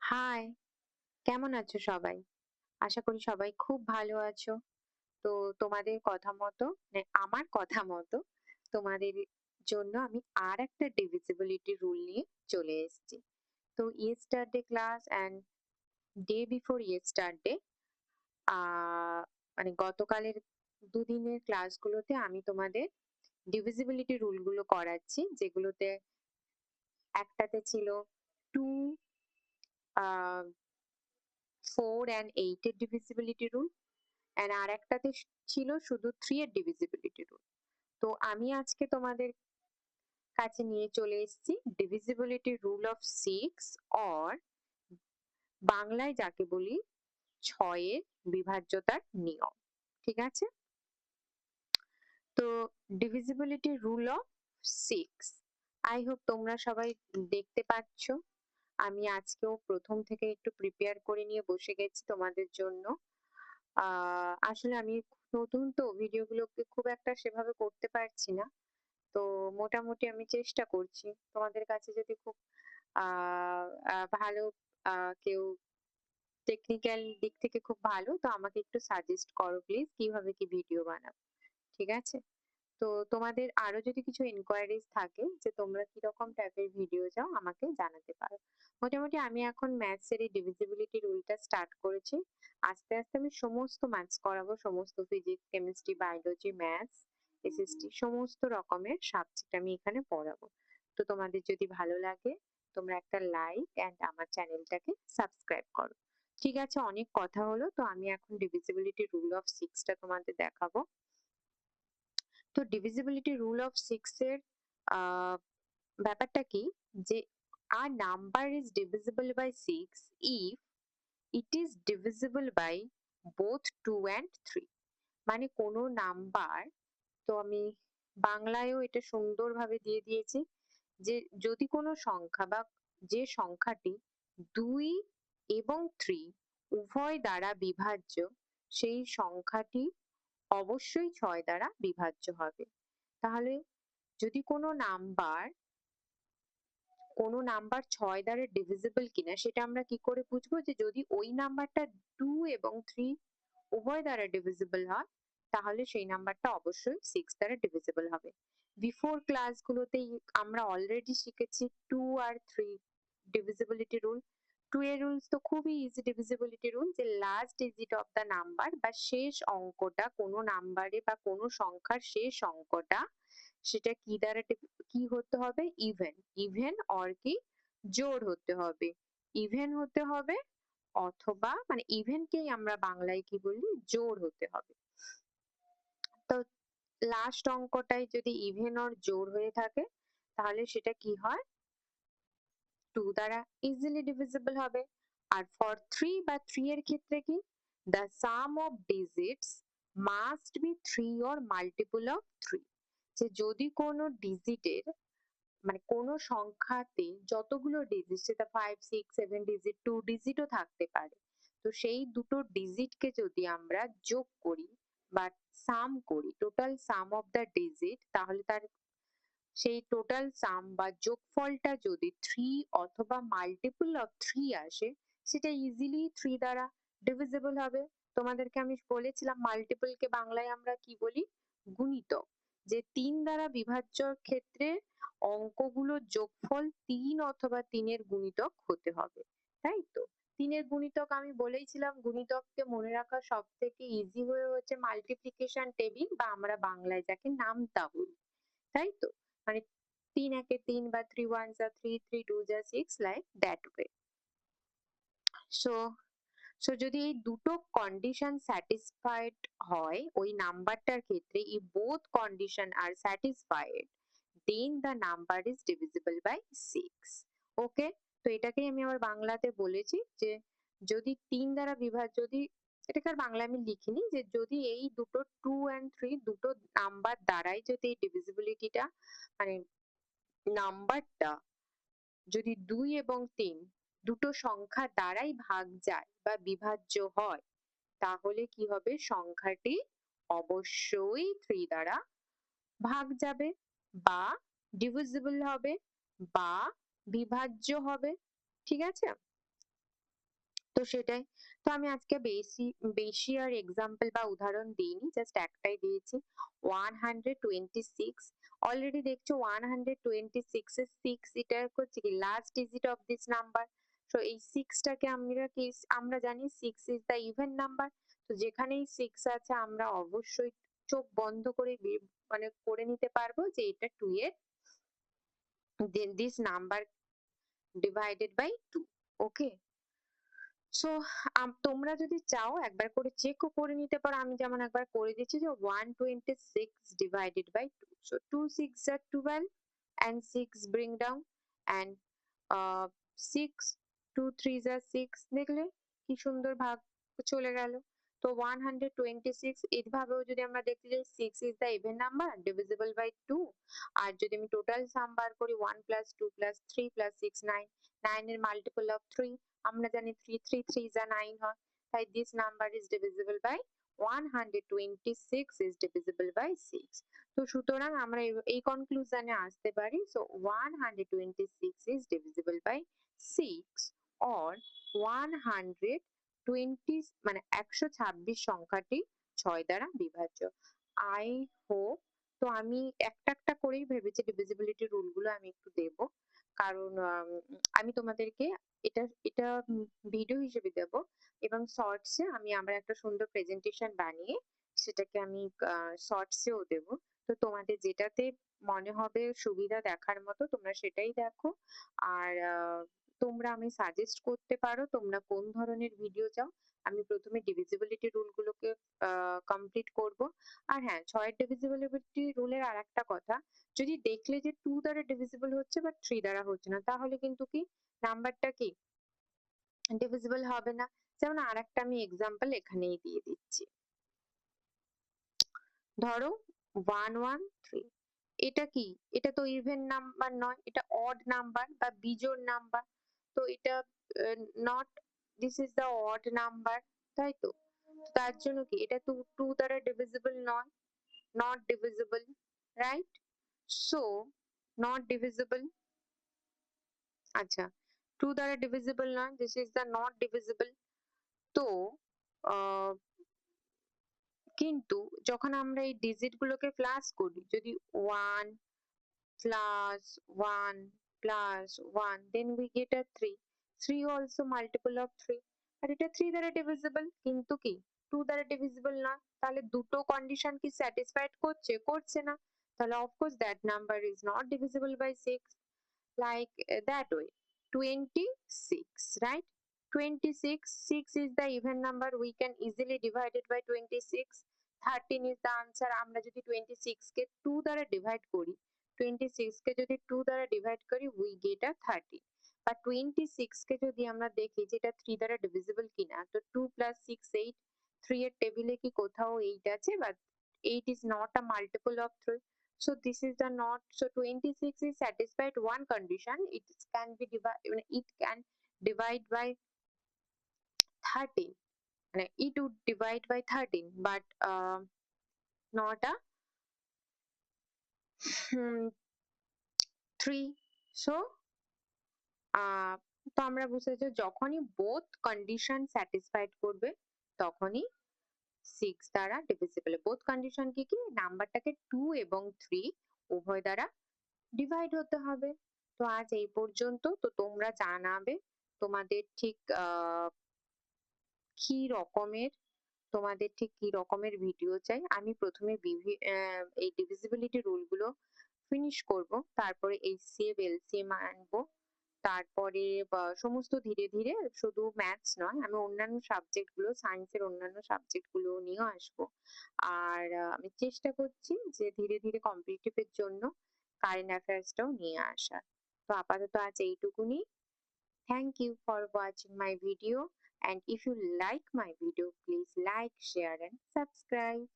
High, কেমন আছো সবাই? আশা করি সবাই খুব ভালো আছো। তো তোমাদের কথা মতো আমার কথা মতো তোমাদের জন্য আমি আর একটা ডিভিজিবিলিটি রুল নিয়ে চলে এসেছি। তো yesterday class and day before yesterday মানে গতকালের দুদিনের ক্লাসগুলোতে আমি তোমাদের ডিভিজিবিলিটি রুলগুলো করাচ্ছি, যেগুলোতে একটাতে ছিল 2, 4 and 8 এর ডিভিজিবিলিটি রুল, এন্ড আর একটাতে ছিল শুধু 3 এর ডিভিজিবিলিটি রুল। তো আমি আজকে তোমাদের কাছে নিয়ে চলে এসেছি ডিভিজিবিলিটি রুল অফ 6, অর বাংলায় যাকে বলি 6 এর বিভাজ্যতার নিয়ম। ঠিক আছে? তো divisibility rule of 6, I hope তোমরা সবাই দেখতে পাচ্ছ। আমি আজকেও প্রথম থেকে একটু প্রিপেয়ার করে নিয়ে বসে গেছি তোমাদের জন্য। আসলে আমি নতুন তো ভিডিওগুলোকে খুব একটা সেভাবে করতে পারছি না। তো মোটামুটি আমি চেষ্টা করছি। তোমাদের কাছে যদি খুব ভালো কেউ টেকনিক্যাল দিক থেকে খুব ভালো, তো আমাকে একটু সাজেস্ট করো প্লিজ কিভাবে কি ভিডিও বানাবো। ঠিক আছে? তো তোমাদের আরো যদি কিছু ইনকোয়ারিজ থাকে যে তোমরা কিরকম টাইপের ভিডিও চাও, আমাকে জানাতে পারো। মোটামুটি আমি এখন ম্যাথস এর এই ডিভিজিবিলিটি রুলটা স্টার্ট করেছি। আস্তে আস্তে আমি সমস্ত ম্যাথস করাবো, সমস্ত physics, chemistry, biology, maths, SST সমস্ত রকমের সাবজেক্ট আমি এখানে পড়াবো। তো তোমাদের যদি ভালো লাগে তোমরা একটা লাইক এন্ড আমার চ্যানেলটাকে সাবস্ক্রাইব করো। ঠিক আছে, অনেক কথা হলো। তো আমি এখন ডিভিজিবিলিটি রুল অফ 6টা তোমাদের দেখাবো। তো ডিভিজিবিলিটি রুল অফ 6 এর আহ ব্যাপারটা কি, যে a number is divisible by 6 if it is divisible by both 2 and 3। মানে কোনো নাম্বার, তো আমি বাংলায়ও এটা সুন্দরভাবে দিয়ে দিয়েছি, যে যদি কোনো সংখ্যা বা যে সংখ্যাটি 2 এবং 3 উভয় দ্বারা বিভাজ্য, সেই সংখ্যাটি অবশ্যই 6 দ্বারা বিভাজ্য হবে। তাহলে যদি কোনো নাম্বার 6 দ্বারা ডিভিজিবল কিনা সেটা আমরা কি করে বুঝবো? যে যদি ওই নাম্বারটা 2 এবং 3 উভয় দ্বারা ডিভিজিবল হয়, তাহলে সেই নাম্বারটা অবশ্যই 6 দ্বারা ডিভিজিবল হবে। বিফোর ক্লাসগুলোতেই আমরা অলরেডি শিখেছি 2 আর 3 ডিভিজিবিলিটি রুল। 2 এর রুলস তো খুবই ইজি ডিভিজিবিলিটি রুল, যে last digit of the number বা শেষ অঙ্কটা কোনো নাম্বারে বা কোনো সংখ্যার শেষ অঙ্কটা, সেটা কি দ্বারা কি হতে হবে? ইভেন। ইভেন অর কি জোড় হতে হবে। ইভেন হতে হবে, অথবা মানে ইভেনকেই আমরা বাংলায় কি বলি? জোড় হতে হবে। তো লাস্ট অঙ্কটাই যদি ইভেন অর জোড় হয়ে থাকে, তাহলে সেটা কি হয়? 2 দ্বারা ইজিলি ডিভিজিবল হবে। আর ফর 3 বা 3 এর ক্ষেত্রে কি? The some of digits must be 3 or multiple of 3। যে যদি কোনো ডিজিটের মানে কোনো সংখ্যাতে যতগুলো ডিজিট, সেটা 5, 6, 7 ডিজিট, 2 ডিজিটও থাকতে পারে, তো সেই দুটো ডিজিটকে যদি আমরা যোগ করি বা সাম করি, total some of the digit, তাহলে তার সেই টোটাল সাম বা যোগফলটা যদি 3 অথবা মাল্টিপল অফ 3 আসে, সেটা ইজিলি 3 দ্বারা ডিভিজিবল হবে। তোমাদেরকে আমি বলেছিলাম মাল্টিপল কে বাংলায় আমরা কি বলি? গুণিতক। যে 3 দ্বারা বিভাজ্যর ক্ষেত্রে অঙ্কগুলোর যোগফল 3 অথবা 3 এর গুণিতক হতে হবে, তাই তো? 3 এর গুণিতক আমি বলেইছিলাম, গুণিতককে মনে রাখা সব থেকে ইজি হয়ে হচ্ছে মাল্টিপ্লিকেশন টেবিল, বা আমরা বাংলায় যাকে নামতা বলি, তাই তো? মানে 3 একে 3 বা 3 ones are 3, 3 twos are 6, like that way. So যদি এই দুটো কন্ডিশন স্যাটিসফাইড হয় ওই নাম্বারটার ক্ষেত্রে, if both condition are satisfied, then the number is divisible by 6। ওকে? তো এটাকেই আমি আবার বাংলাতে বলেছি, যে যদি 3 দ্বারা যদি এটাকে আর বাংলা আমি লিখিনি, যে যদি এই দুটো 2 and 3 দুটো নাম্বার দ্বারাই যদি এই ডিভিজিবিলিটিটা মানে নাম্বারটা যদি 2 এবং 3 দুটো সংখ্যা দ্বারাই ভাগ যায় বা বিভাজ্য হয়, তাহলে কি হবে? সংখ্যাটি অবশ্যই 3 দ্বারা ভাগ যাবে, বা ডিভিজিবল হবে, বা বিভাজ্য হবে। ঠিক আছে? তো সেটাই। তো আমি আজকে বেশি বেশি আর এক্সাম্পল বা উদাহরণ দিইনি, জাস্ট একটাই দিয়েছি। 126 অলরেডি দেখছো 126 এর 6 এটা হচ্ছে কি last digit of this number. তো এই 6 টাকে আমরা জানি 6 ইজ দ্য ইভেন নাম্বার। তো যেখানেই 6 আছে আমরা অবশ্যই চোখ বন্ধ করে মানে করে নিতে পারবো যে এটা 2 এর this number divided by 2। Okay, so তোমরা যদি চাও একবার করে চেকও করে নিতে পারো, আমি যেমন একবার করে দিচ্ছি যে 126 divided by 2, so 2 6 are 12 and 6 bring down and 6 2 3 are 6, দেখলে কি সুন্দর ভাগ চলে গেল। তো 126 এইভাবেও যদি আমরা দেখতে যাই 6 is the even number divisible by 2, আর যদি আমি টোটাল সাম বার করি 1 plus 2 plus 3 plus 6 9, 9 এর মাল্টিপল অফ 3 আমরা জানি 3 3 3 যা 9 হয়, তাই this number is divisible by 126 is divisible by 6। তো সুতরাং আমরা এই কনক্লুশনে আসতে পারি, so 126 is divisible by 6 or 120 মানে 126 সংখ্যাটি 6 দ্বারা বিভাজ্য। আই হোপ, তো আমি একটা একটা করেই ভেবেছি ডিভিজিবিলিটি রুল গুলো আমি একটু দেব, কারণ আমি তোমাদেরকে এটা এটা ভিডিও হিসেবে দেব এবং শর্টসে আমরা একটা সুন্দর প্রেজেন্টেশন বানিয়ে সেটাকে আমি শর্টসেও দেব। তো তোমাদের যেটাতে মনে হবে সুবিধা দেখার মতো তোমরা সেটাই দেখো। আর তোমরা আমি সাজেস্ট করতে পারো তোমরা কোন ধরনের ভিডিও চাও। আমি প্রথমে ডিভিজিবিলিটি রুল গুলোকে কমপ্লিট করব। আর হ্যাঁ, 6 ডিভিজিবিলিটি রুলের আর একটা কথা, যদি দেখলে যে 2 দ্বারা ডিভিজিবল হচ্ছে বাট 3 দ্বারা হচ্ছে না, তাহলে কিন্তু কি নাম্বারটা কি ডিভিজিবল হবে না। যেমন আরেকটা আমি এক্সাম্পল এখানেই দিয়ে দিচ্ছি। ধরো 113, এটা কি? এটা তো ইভেন নাম্বার নয়, এটা অড নাম্বার বা বিজোড় নাম্বার। তো এটা not, this is the odd number, তাই তো? তার জন্য কি এটা তো 2 দ্বারা ডিভিজিবল নয়, not divisible, right? So not divisible. আচ্ছা, 2 দ্বারা ডিভিজিবল নয়, this is the not divisible. তো কিন্তু যখন আমরা এই ডিজিট গুলোকে প্লাস করি, যদি 1 plus 1 plus 1, then we get a 3, 3 also multiple of 3, আর এটা 3 দ্বারা ডিভিজিবল, কিন্তু কি 2 দ্বারা ডিভিজিবল নয়। তাহলে দুটো কন্ডিশন কি স্যাটিসফাইড করছে? করছে না। তাহলে of course that number is not divisible by 6, like that way। 26, right? 26, 6 is the even number, we can easily divide it by 26। 13 is the answer। আমরা যদি 26 কে 2 দ্বারা ডিভাইড করি, 26 কে যদি 2 দ্বারা ডিভাইড করি we get a 30। বা 26 কে যদি আমরা দেখি যে এটা 3 দ্বারা ডিভিজিবল কিনা, তো 2 plus 6 8, 3 এর টেবিলে কি কোথাও 8 আছে? বা 8 is not a multiple of 3, so this is the not, so 26 is satisfied one condition, it can be divided, it can divide by 13, it would divide by 13 but not a 3। so তো আমরা বুঝেছি যখনই both condition satisfied করবে তখনই 6 দ্বারা divisible. Both condition কি কি? নাম্বারটাকে 2 এবং 3 উভয় দ্বারা ডিভাইড হতে হবে। তো আজ এই পর্যন্ত। তো তোমরা জানাবে তোমাদের ঠিক কি রকমের তোমাদের ঠিক কি রকমের ভিডিও চাই। আমি প্রথমে এই ডিভিজিবিলিটি রুল গুলো ফিনিশ করব, তারপরে এইচসিএফ এলসিএম আনবো, তারপরে সমস্ত ধীরে ধীরে, শুধু ম্যাথস নয়, আমি অন্যান্য সাবজেক্ট গুলো, সায়েন্সের অন্যান্য সাবজেক্ট গুলো নিয়েও আসবো। আর আমি চেষ্টা করছি যে ধীরে ধীরে কম্পিটিটিভ এর জন্য কারেন্ট অ্যাফেয়ার্সটাও নিয়ে আসা। তো আপাতত আজ এইটুকুনি। Thank you for watching my video, and if you like my video, please like, share and subscribe.